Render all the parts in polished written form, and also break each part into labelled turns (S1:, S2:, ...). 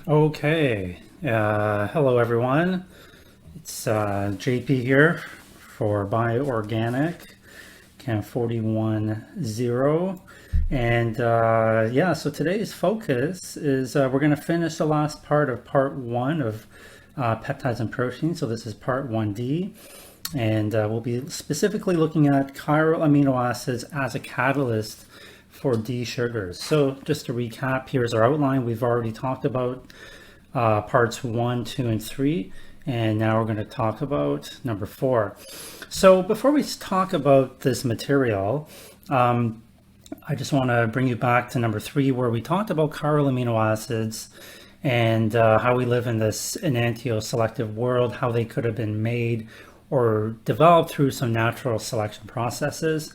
S1: Okay, hello everyone. It's JP here for Bioorganic Chem 41.0. And yeah, so today's focus is we're going to finish the last part of part one of peptides and proteins. So this is part 1D. And we'll be specifically looking at chiral amino acids as a catalyst for D sugars. So just to recap, here's our outline. We've already talked about parts 1, 2, and 3, and now we're going to talk about number 4. So before we talk about this material, I just want to bring you back to number 3, where we talked about chiral amino acids and how we live in this enantioselective world, how they could have been made or developed through some natural selection processes.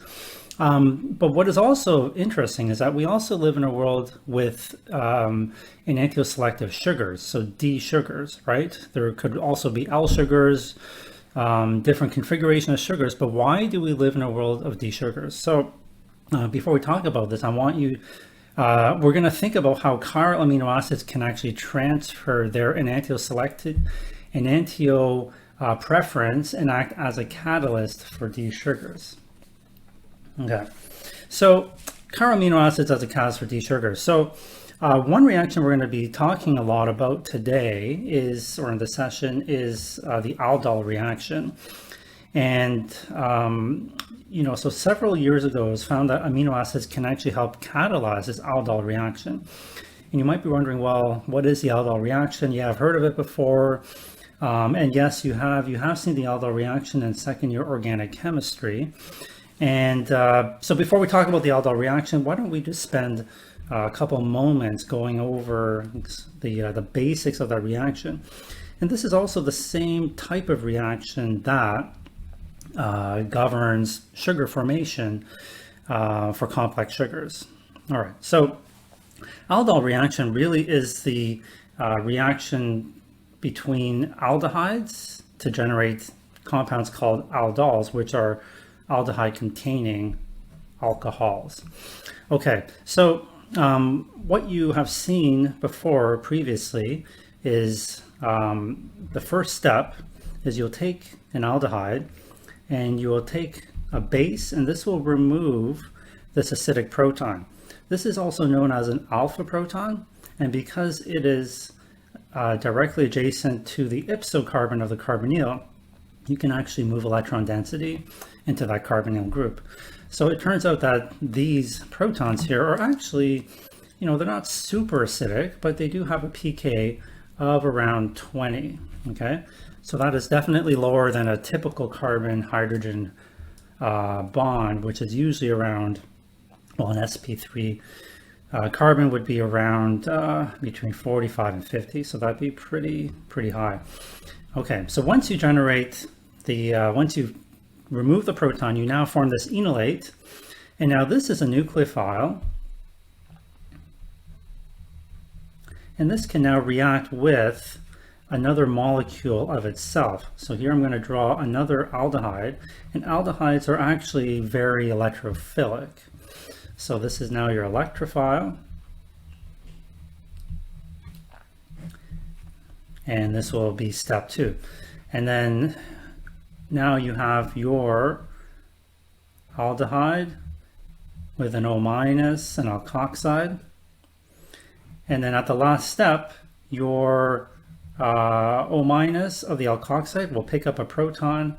S1: But what is also interesting is that we also live in a world with enantioselective sugars, so D sugars, right? There could also be L sugars, different configuration of sugars, but why do we live in a world of D sugars? So before we talk about this, I want you, we're going to think about how chiral amino acids can actually transfer their enantio preference and act as a catalyst for D sugars. Okay, so chiral amino acids as a catalyst for D sugars. So one reaction we're going to be talking a lot about today is, or in the session, is the Aldol reaction. And, so several years ago it was found that amino acids can actually help catalyze this Aldol reaction. And you might be wondering, well, what is the Aldol reaction? Yeah, I've heard of it before. And yes, you have seen the Aldol reaction in second year organic chemistry. And so before we talk about the Aldol reaction, why don't we just spend a couple moments going over the basics of that reaction. And this is also the same type of reaction that governs sugar formation for complex sugars. All right, so Aldol reaction really is the reaction between aldehydes to generate compounds called aldols, which are aldehyde containing alcohols. Okay, so what you have seen before previously is the first step is you'll take an aldehyde and you will take a base, and this will remove this acidic proton. This is also known as an alpha proton, and because it is directly adjacent to the ipsocarbon of the carbonyl, you can actually move electron density into that carbonyl group. So it turns out that these protons here are actually, they're not super acidic, but they do have a pK of around 20, okay? So that is definitely lower than a typical carbon-hydrogen bond, which is usually around, well, an sp3 carbon would be around between 45 and 50, so that'd be pretty high. Okay, so once you generate once you remove the proton, you now form this enolate, and now this is a nucleophile, and this can now react with another molecule of itself. So here I'm going to draw another aldehyde, and aldehydes are actually very electrophilic. So this is now your electrophile, and this will be step 2. And then now you have your aldehyde with an O-, an alkoxide. And then at the last step, your O- of the alkoxide will pick up a proton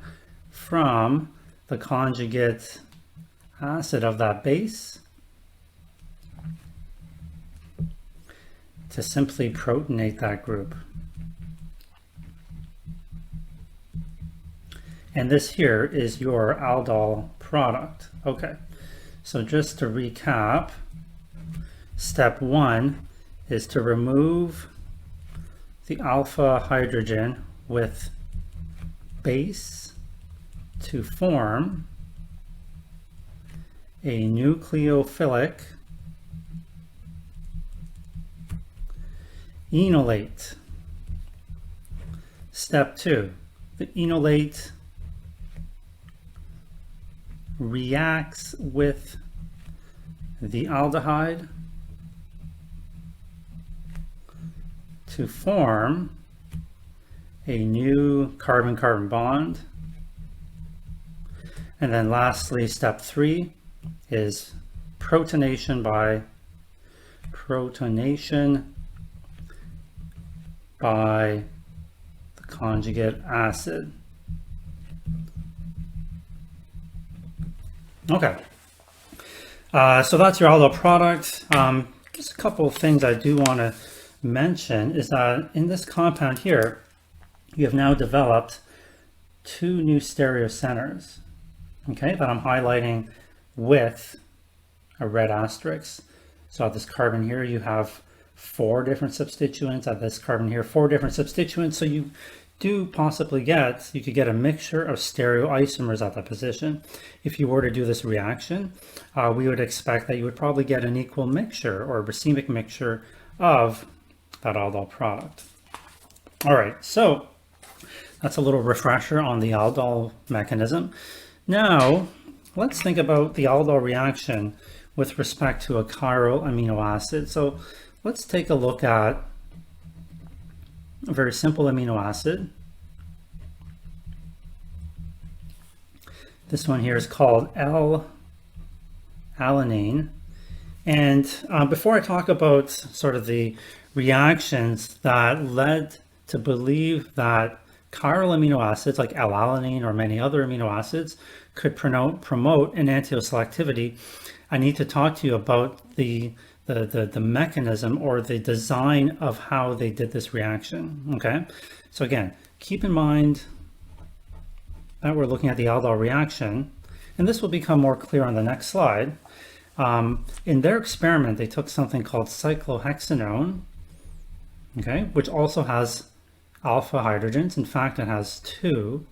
S1: from the conjugate acid of that base to simply protonate that group. And this here is your aldol product. Okay, so just to recap, step 1 is to remove the alpha hydrogen with base to form a nucleophilic enolate. Step 2, the enolate reacts with the aldehyde to form a new carbon-carbon bond. And then lastly, step 3 is protonation by the conjugate acid. Okay, so that's your aldol product. Just a couple of things I do want to mention is that in this compound here, you have now developed 2 new stereocenters, okay, that I'm highlighting with a red asterisk. So at this carbon here, you have 4 different substituents. At this carbon here, 4 different substituents. So you do possibly you could get a mixture of stereoisomers at that position. If you were to do this reaction, we would expect that you would probably get an equal mixture or a racemic mixture of that aldol product. All right, so that's a little refresher on the aldol mechanism. Now, let's think about the aldol reaction with respect to a chiral amino acid. So let's take a look at a very simple amino acid. This one here is called L-alanine. And before I talk about sort of the reactions that led to believe that chiral amino acids like L-alanine or many other amino acids could promote enantioselectivity, I need to talk to you about the mechanism or the design of how they did this reaction. Okay, so again, keep in mind that we're looking at the aldol reaction, and this will become more clear on the next slide. In their experiment, they took something called cyclohexanone, okay, which also has alpha hydrogens. In fact, it has 2.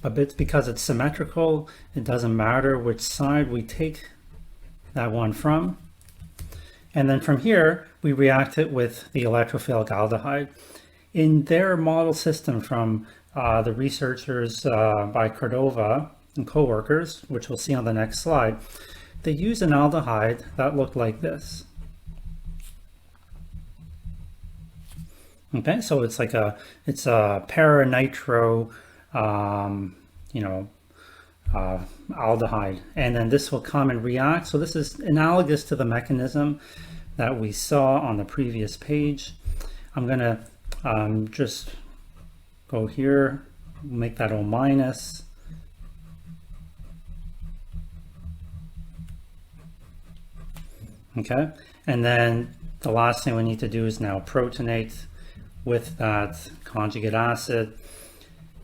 S1: But it's because it's symmetrical, it doesn't matter which side we take that one from. And then from here, we react it with the electrophilic aldehyde. In their model system from the researchers by Cordova and co-workers, which we'll see on the next slide, they used an aldehyde that looked like this. Okay, so it's like a paranitro aldehyde, and then this will come and react. So this is analogous to the mechanism that we saw on the previous page. I'm going to just go here, make that O minus. Okay, and then the last thing we need to do is now protonate with that conjugate acid.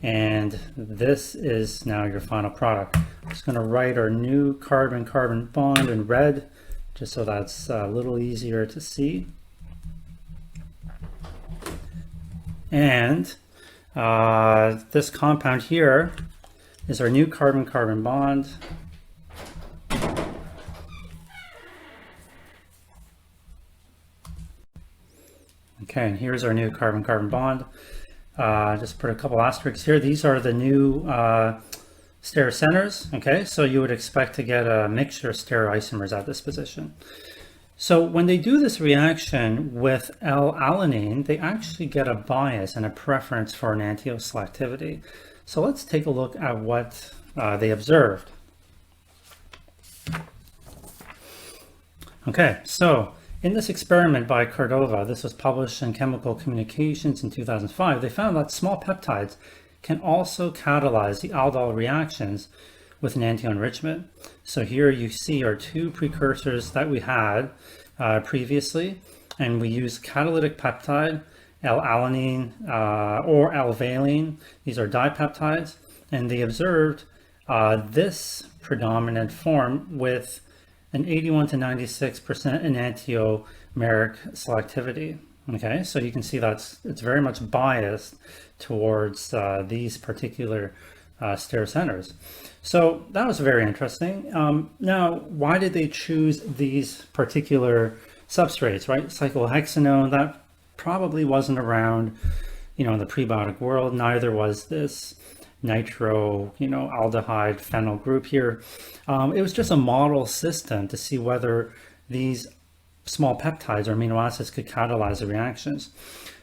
S1: And this is now your final product. I'm just going to write our new carbon-carbon bond in red, just so that's a little easier to see. And this compound here is our new carbon-carbon bond. Okay, and here's our new carbon-carbon bond. Just put a couple asterisks here. These are the new stereocenters. Okay, so you would expect to get a mixture of stereoisomers at this position. So when they do this reaction with L-alanine, they actually get a bias and a preference for enantioselectivity. So let's take a look at what they observed. Okay, so in this experiment by Cordova, this was published in Chemical Communications in 2005, they found that small peptides can also catalyze the aldol reactions with enantioenrichment. So here you see our 2 precursors that we had previously, and we use catalytic peptide, L-alanine or L-valine. These are dipeptides, and they observed this predominant form with an 81 to 96% enantiomeric selectivity. Okay, so you can see it's very much biased towards these particular stereocenters. So that was very interesting. Now, why did they choose these particular substrates, right? Cyclohexanone, that probably wasn't around, in the prebiotic world. Neither was this nitro, aldehyde phenyl group here. It was just a model system to see whether these small peptides or amino acids could catalyze the reactions.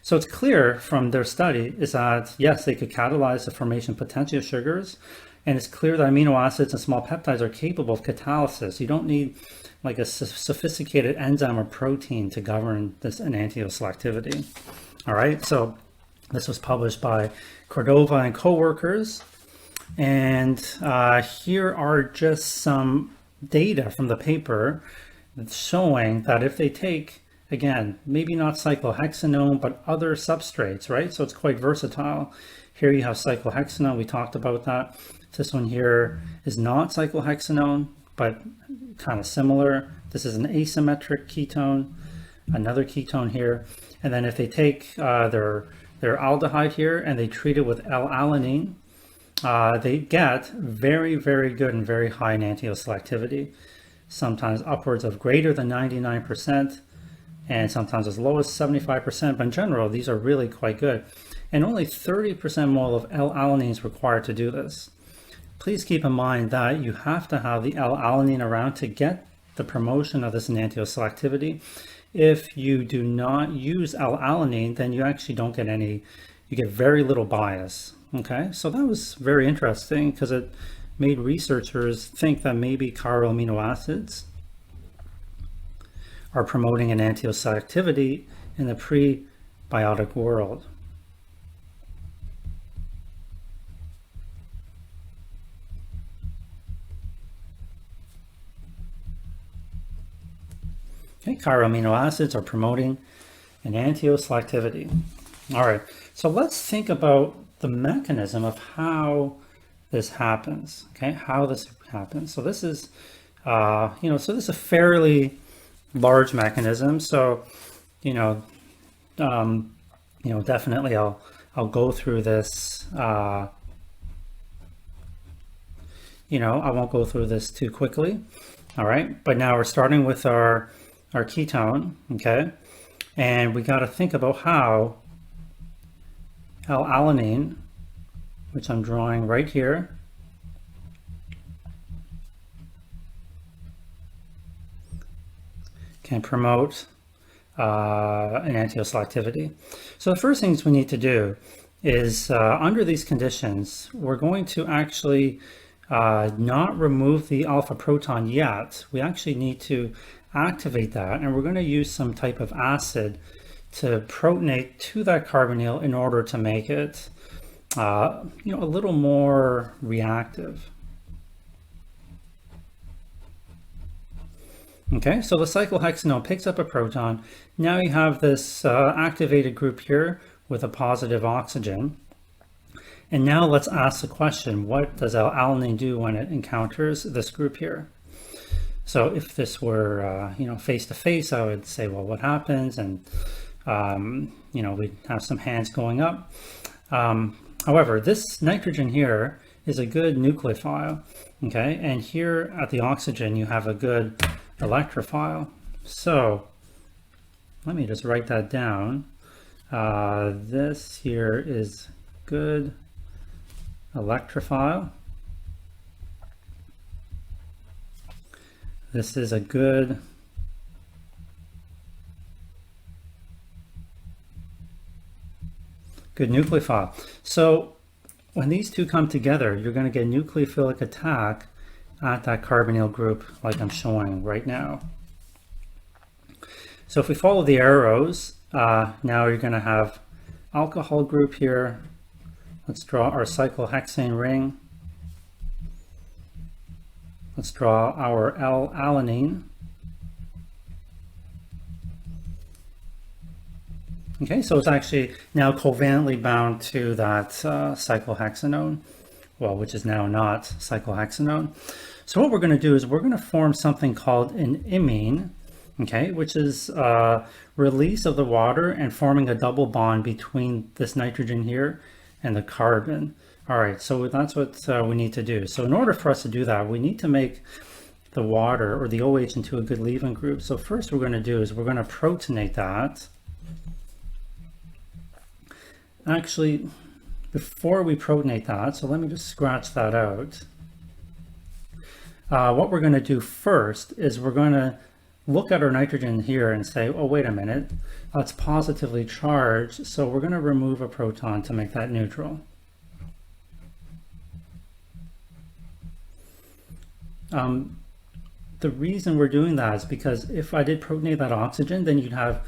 S1: So it's clear from their study is that, yes, they could catalyze the formation potential of sugars, and it's clear that amino acids and small peptides are capable of catalysis. You don't need like a sophisticated enzyme or protein to govern this enantioselectivity. All right, so this was published by Cordova and co-workers. And here are just some data from the paper showing that if they take, again, maybe not cyclohexanone, but other substrates, right? So it's quite versatile. Here you have cyclohexanone, we talked about that. This one here is not cyclohexanone, but kind of similar. This is an asymmetric ketone, another ketone here. And then if they take their aldehyde here and they treat it with L-alanine, they get very, very good and very high enantioselectivity, sometimes upwards of greater than 99%, and sometimes as low as 75%, but in general, these are really quite good. And only 30% mole of L-alanine is required to do this. Please keep in mind that you have to have the L-alanine around to get the promotion of this enantioselectivity. If you do not use L-alanine, then you actually don't get any, you get very little bias. Okay, so that was very interesting because it made researchers think that maybe chiral amino acids are promoting enantioselectivity in the prebiotic world. Okay, chiral amino acids are promoting enantioselectivity. All right, so let's think about the mechanism of how this happens. Okay, how this happens. So this is, so this is a fairly large mechanism. So, definitely I'll go through this. I won't go through this too quickly. All right, but now we're starting with our ketone. Okay, and we got to think about how L-alanine, which I'm drawing right here, can promote enantioselectivity. So the first things we need to do is, under these conditions, we're going to actually not remove the alpha proton yet. We actually need to activate that, and we're going to use some type of acid to protonate to that carbonyl in order to make it a little more reactive. Okay, so the cyclohexanone picks up a proton. Now you have this activated group here with a positive oxygen. And now let's ask the question, what does L-alanine do when it encounters this group here? So if this were, face to face, I would say, well, what happens? And, we'd have some hands going up. However, this nitrogen here is a good nucleophile, okay? And here at the oxygen, you have a good electrophile. So let me just write that down. This here is good electrophile. This is a good nucleophile. So when these two come together, you're going to get nucleophilic attack at that carbonyl group like I'm showing right now. So if we follow the arrows, now you're going to have alcohol group here. Let's draw our cyclohexane ring. Let's draw our L-alanine. Okay, so it's actually now covalently bound to that cyclohexanone, well, which is now not cyclohexanone. So what we're going to do is we're going to form something called an imine, okay, which is release of the water and forming a double bond between this nitrogen here and the carbon. All right, so that's what we need to do. So in order for us to do that, we need to make the water or the OH into a good leaving group. So first we're going to do is we're going to protonate that. Actually, before we protonate that, so let me just scratch that out. What we're going to do first is we're going to look at our nitrogen here and say, oh, wait a minute, that's positively charged, so we're going to remove a proton to make that neutral. The reason we're doing that is because if I did protonate that oxygen, then you'd have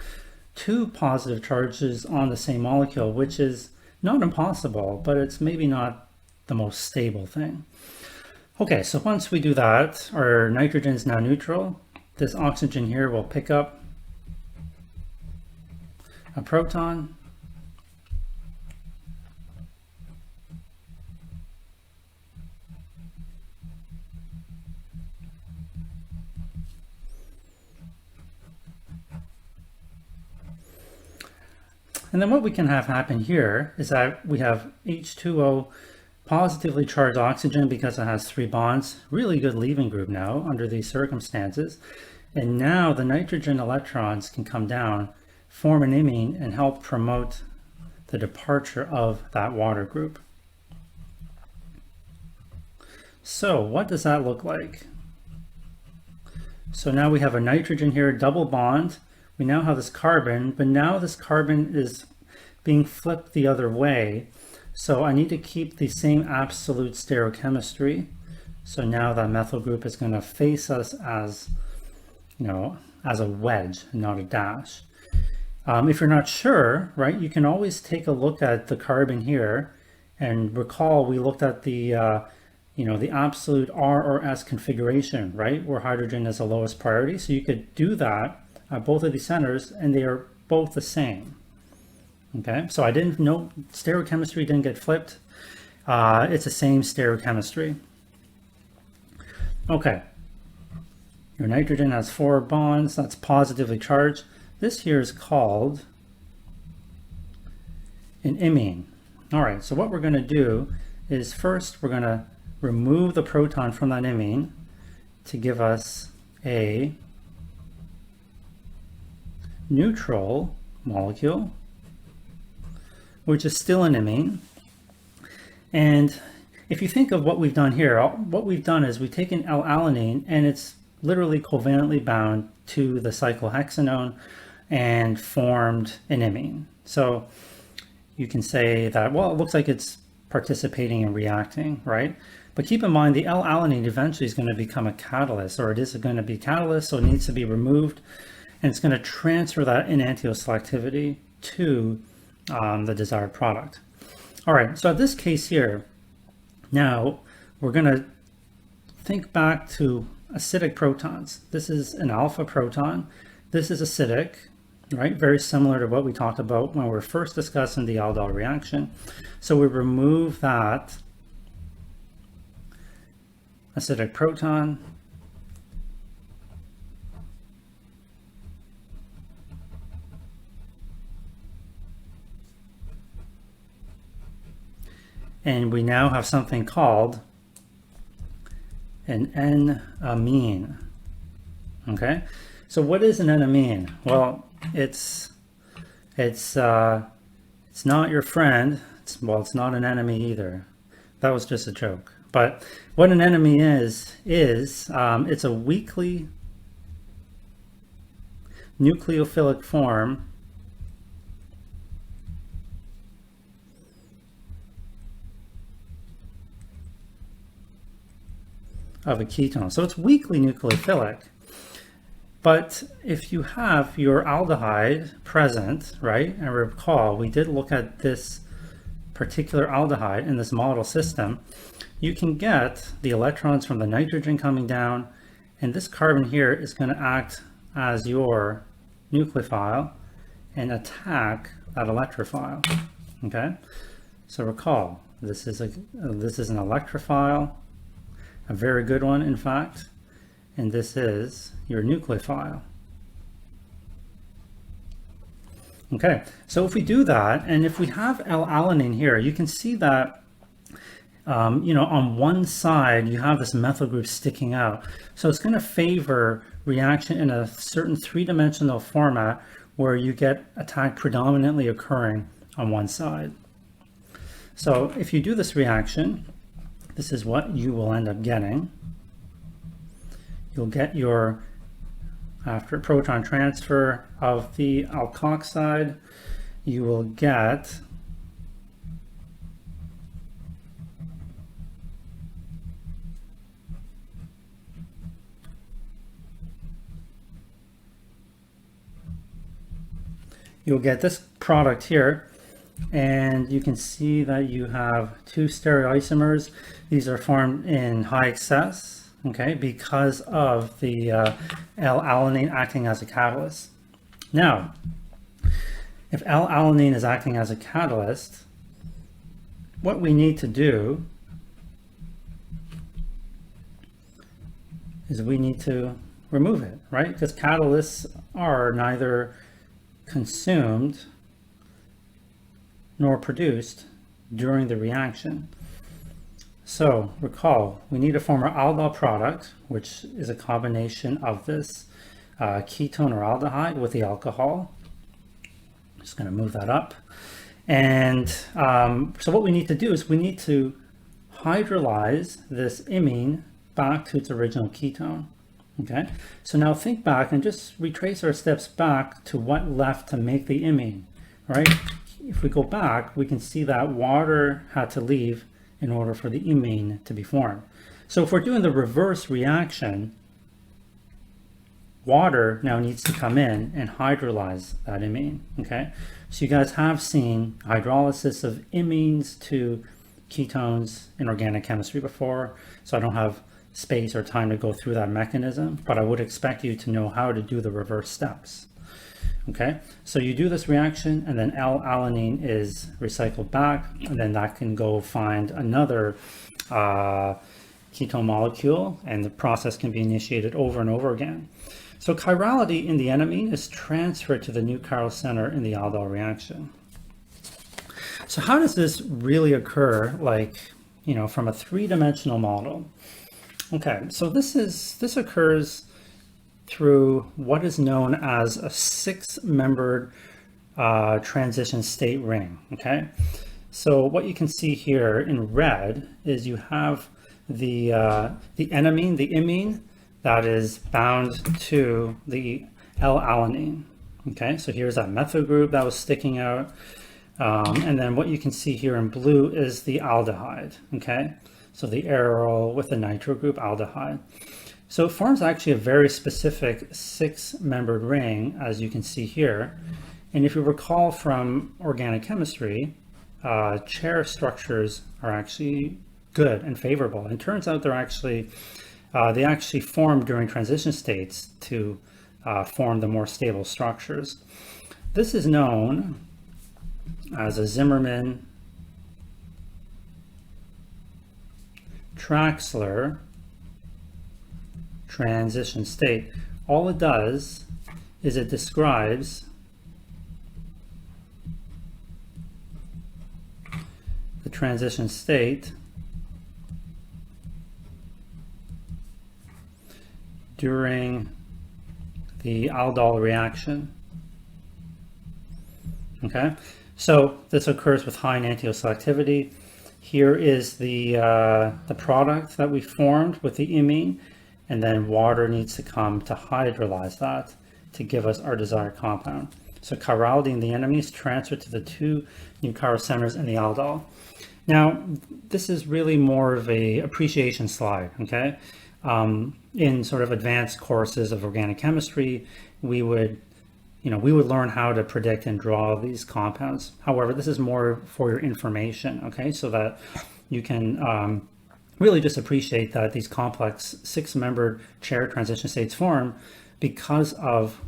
S1: two positive charges on the same molecule, which is not impossible, but it's maybe not the most stable thing. Okay, so once we do that, our nitrogen is now neutral. This oxygen here will pick up a proton. And then what we can have happen here is that we have H2O positively charged oxygen because it has 3 bonds, really good leaving group now under these circumstances. And now the nitrogen electrons can come down, form an imine, and help promote the departure of that water group. So what does that look like? So now we have a nitrogen here, double bond. We now have this carbon, but now this carbon is being flipped the other way. So I need to keep the same absolute stereochemistry. So now that methyl group is going to face us as, you know, as a wedge, not a dash. If you're not sure, right, you can always take a look at the carbon here and recall we looked at the, you know, the absolute R or S configuration, right, where hydrogen is the lowest priority. So you could do that at both of these centers and they are both the same. Okay, so I didn't know stereochemistry didn't get flipped. It's the same stereochemistry. Okay, your nitrogen has 4 bonds, that's positively charged. This here is called an imine. All right, so what we're going to do is first we're going to remove the proton from that imine to give us a neutral molecule, which is still an imine. And if you think of what we've done here, what we've done is we've taken L-alanine and it's literally covalently bound to the cyclohexanone and formed an imine. So you can say that, well, it looks like it's participating and reacting, right? But keep in mind the L-alanine eventually is going to become a catalyst, or it is going to be a catalyst, so it needs to be removed. And it's going to transfer that enantioselectivity to the desired product. All right, so at this case here, now we're going to think back to acidic protons. This is an alpha proton. This is acidic, right? Very similar to what we talked about when we were first discussing the Aldol reaction. So we remove that acidic proton. And we now have something called an N-amine. Okay, so what is an N-amine? Well, it's not your friend. It's not an enemy either. That was just a joke. But what an enemy is it's a weakly nucleophilic form of a ketone. So it's weakly nucleophilic. But if you have your aldehyde present, right, and recall we did look at this particular aldehyde in this model system, you can get the electrons from the nitrogen coming down, and this carbon here is going to act as your nucleophile and attack that electrophile. Okay, so recall this is an electrophile, a very good one in fact, and this is your nucleophile. Okay, so if we do that, and if we have L-alanine here, you can see that you know, on one side you have this methyl group sticking out, so it's going to favor reaction in a certain three-dimensional format where you get attack predominantly occurring on one side. So if you do this reaction, this is what you will end up getting. You'll get your after proton transfer of the alkoxide, you will get this product here, and you can see that you have two stereoisomers. These are formed in high excess, okay, because of the L-alanine acting as a catalyst. Now, if L-alanine is acting as a catalyst, what we need to do is we need to remove it, right? Because catalysts are neither consumed nor produced during the reaction. So recall, we need to form our aldol product, which is a combination of this ketone or aldehyde with the alcohol. Just going to move that up. And so what we need to do is we need to hydrolyze this imine back to its original ketone. Okay, so now think back and just retrace our steps back to what left to make the imine, right? If we go back, we can see that water had to leave in order for the imine to be formed. So if we're doing the reverse reaction, water now needs to come in and hydrolyze that imine, okay? So you guys have seen hydrolysis of imines to ketones in organic chemistry before, so I don't have space or time to go through that mechanism, but I would expect you to know how to do the reverse steps. Okay, so you do this reaction and then L-alanine is recycled back, and then that can go find another ketone molecule, and the process can be initiated over and over again. So chirality in the enamine is transferred to the new chiral center in the aldol reaction. So how does this really occur, like, you know, from a three-dimensional model? Okay, so this occurs through what is known as a six-membered transition state ring, okay? So what you can see here in red is you have the enamine, the imine, that is bound to the L-alanine, okay? So here's that methyl group that was sticking out. And then what you can see here in blue is the aldehyde, okay? So the aryl with the nitro group, aldehyde. So it forms actually a very specific six-membered ring, as you can see here. And if you recall from organic chemistry, chair structures are actually good and favorable. And it turns out they're actually, they actually form during transition states to form the more stable structures. This is known as a Zimmermann-Traxler transition state. All it does is it describes the transition state during the aldol reaction. Okay, so this occurs with high enantioselectivity. Here is the product that we formed with the imine, and then water needs to come to hydrolyze that to give us our desired compound. So chirality in the enamine is transferred to the two new chiral centers in the aldol. Now, this is really more of a appreciation slide, okay? In sort of advanced courses of organic chemistry, we would learn how to predict and draw these compounds. However, this is more for your information, okay? So that you can really just appreciate that these complex six-membered chair transition states form because of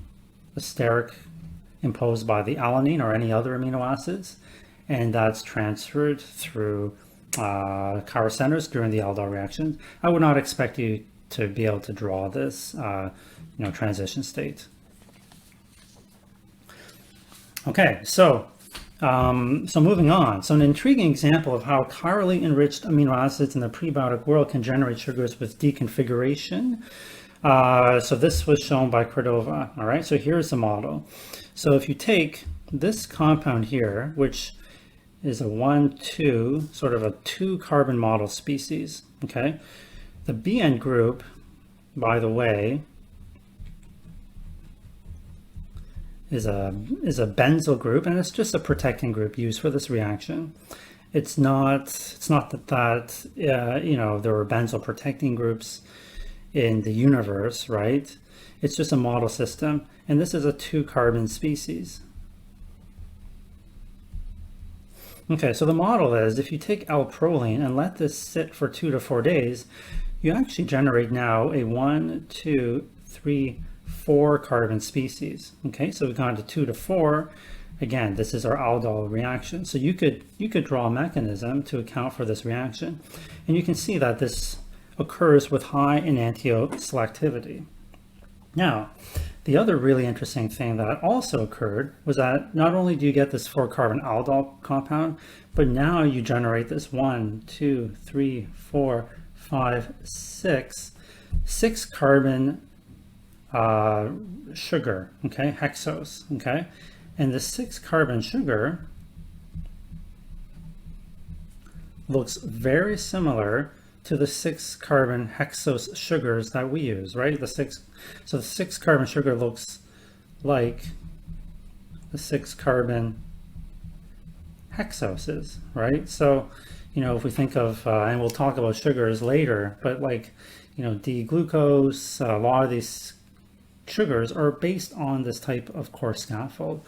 S1: the steric imposed by the alanine or any other amino acids, and that's transferred through chiral centers during the aldol reaction. I would not expect you to be able to draw this transition state. Okay, so moving on. So an intriguing example of how chirally enriched amino acids in the prebiotic world can generate sugars with deconfiguration. So this was shown by Cordova. All right, so here's the model. So if you take this compound here, which is a 1,2, sort of a 2-carbon model species, okay? The BN group, by the way, is a benzyl group, and it's just a protecting group used for this reaction. It's not that you know, there were benzyl protecting groups in the universe, right? It's just a model system, and this is a 2-carbon species. Okay, so the model is if you take L-proline and let this sit for 2 to 4 days, you actually generate now a 1, 2, 3, 4 carbon species. Okay, so we've gone to 2 to 4. Again, this is our Aldol reaction. So you could draw a mechanism to account for this reaction, and you can see that this occurs with high enantioselectivity. Now, the other really interesting thing that also occurred was that not only do you get this 4-carbon aldol compound, but now you generate this 1, 2, 3, 4, 5, 6 carbon sugar, okay, hexose, okay? And the 6-carbon sugar looks very similar to the 6-carbon hexose sugars that we use, right? So the 6-carbon sugar looks like the 6-carbon hexoses, right? So, you know, if we think of, and we'll talk about sugars later, but like, you know, D-glucose, a lot of these sugars are based on this type of core scaffold.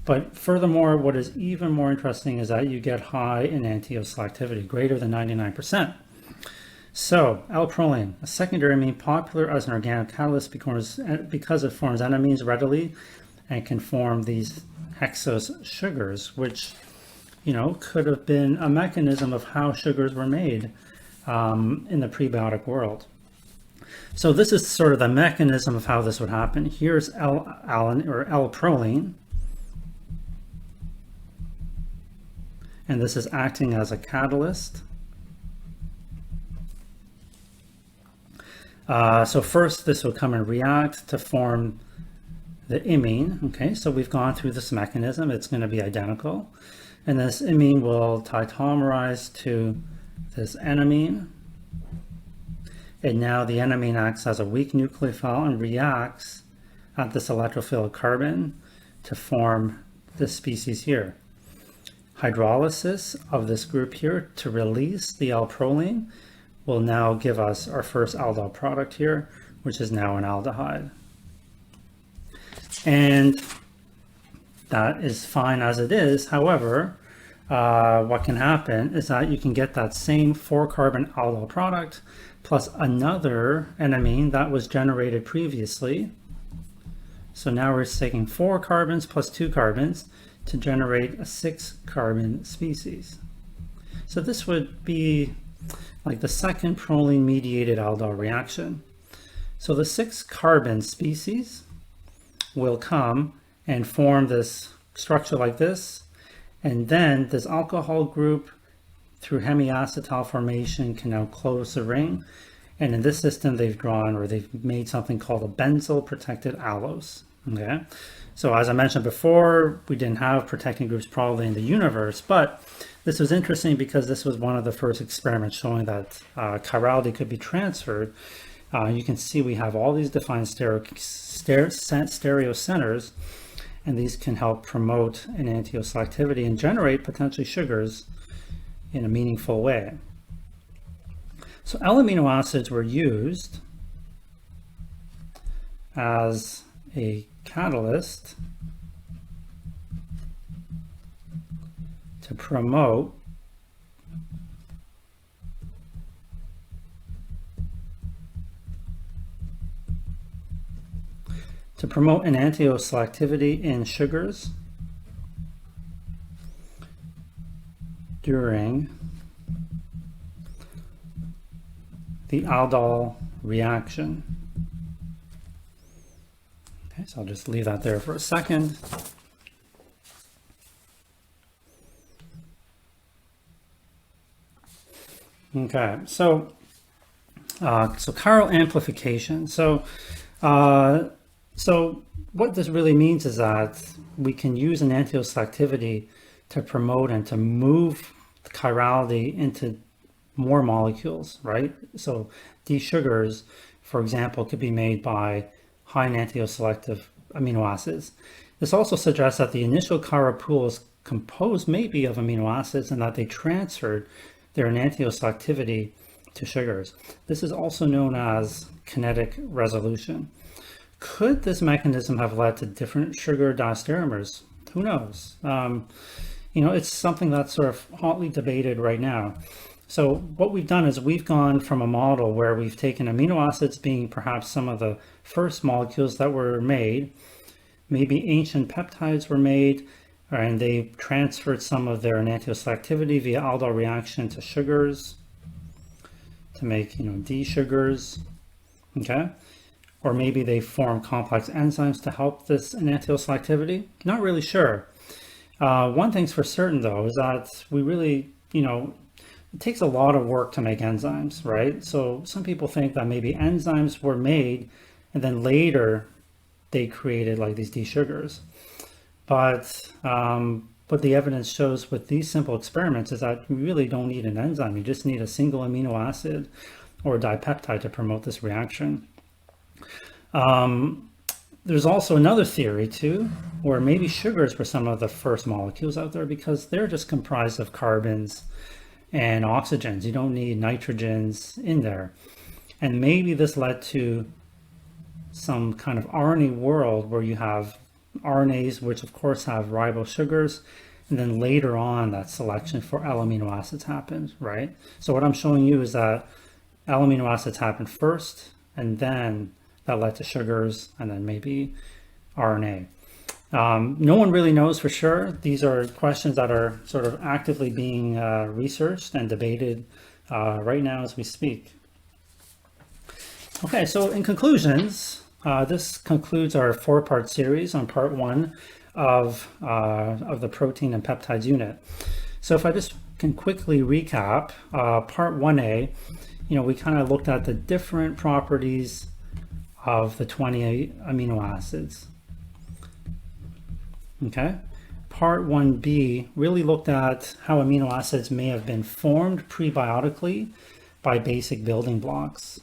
S1: But furthermore, what is even more interesting is that you get high enantioselectivity, greater than 99%. So, L-proline, a secondary amine popular as an organic catalyst because it forms enamines readily and can form these hexose sugars, which, you know, could have been a mechanism of how sugars were made in the prebiotic world. So this is sort of the mechanism of how this would happen. Here's L-alanine or L-proline, and this is acting as a catalyst. So first this will come and react to form the imine. Okay, so we've gone through this mechanism. It's going to be identical. And this imine will tautomerize to this enamine. And now the enamine acts as a weak nucleophile and reacts at this electrophilic carbon to form this species here. Hydrolysis of this group here to release the L-proline will now give us our first aldol product here, which is now an aldehyde. And that is fine as it is. However, what can happen is that you can get that same 4-carbon aldol product plus another enamine that was generated previously. So now we're taking 4 carbons plus 2 carbons to generate a 6-carbon species. So this would be like the second proline mediated aldol reaction. So the 6-carbon species will come and form this structure like this, and then this alcohol group through hemiacetal formation can now close the ring, and in this system they've drawn, or they've made something called a benzyl protected allose. Okay, so as I mentioned before, we didn't have protecting groups probably in the universe, but this was interesting because this was one of the first experiments showing that chirality could be transferred. You can see we have all these defined stereo centers, and these can help promote enantioselectivity and generate potentially sugars in a meaningful way. So L-amino acids were used as a catalyst to promote enantioselectivity in sugars during the aldol reaction. Okay, so I'll just leave that there for a second. Okay, so chiral amplification. So what this really means is that we can use enantioselectivity to promote and to move chirality into more molecules, right? So these sugars, for example, could be made by high enantioselective amino acids. This also suggests that the initial chiral pool is composed maybe of amino acids and that they transferred their enantioselectivity to sugars. This is also known as kinetic resolution. Could this mechanism have led to different sugar diastereomers? Who knows? It's something that's sort of hotly debated right now. So what we've done is we've gone from a model where we've taken amino acids being perhaps some of the first molecules that were made, maybe ancient peptides were made, and they transferred some of their enantioselectivity via Aldol reaction to sugars to make, D sugars, okay? Or maybe they form complex enzymes to help this enantioselectivity. Not really sure. One thing's for certain though, is that we really, it takes a lot of work to make enzymes, right? So some people think that maybe enzymes were made and then later they created like these D sugars. But what the evidence shows with these simple experiments is that you really don't need an enzyme. You just need a single amino acid or a dipeptide to promote this reaction. There's also another theory too, where maybe sugars were some of the first molecules out there because they're just comprised of carbons and oxygens. You don't need nitrogens in there. And maybe this led to some kind of RNA world where you have RNAs, which of course have ribose sugars, and then later on that selection for L amino acids happens, right? So what I'm showing you is that L amino acids happen first, and then that led to sugars, and then maybe RNA. No one really knows for sure. These are questions that are sort of actively being researched and debated right now as we speak. Okay, so in conclusions, this concludes our 4-part series on part 1 of the protein and peptides unit. So if I just can quickly recap, part 1A, we kind of looked at the different properties of the 20 amino acids. Okay. Part 1B really looked at how amino acids may have been formed prebiotically by basic building blocks.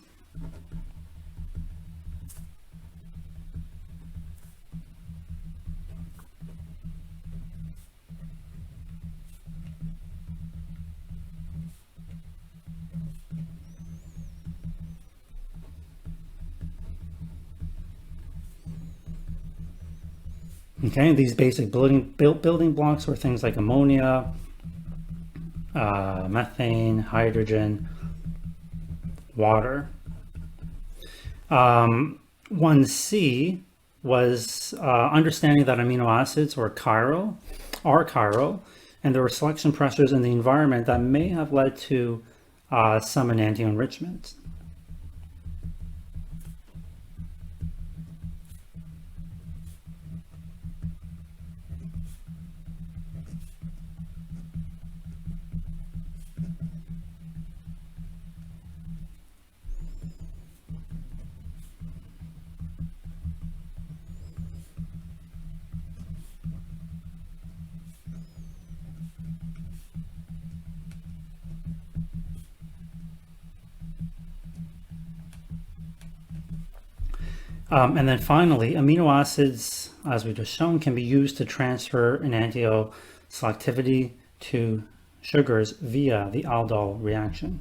S1: Okay, these basic building blocks were things like ammonia, methane, hydrogen, water. 1C was understanding that amino acids are chiral, and there were selection pressures in the environment that may have led to some enantioenrichment. And then finally, amino acids, as we just shown, can be used to transfer enantioselectivity to sugars via the Aldol reaction.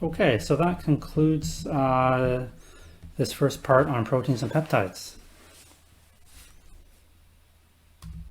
S1: Okay, so that concludes this first part on proteins and peptides.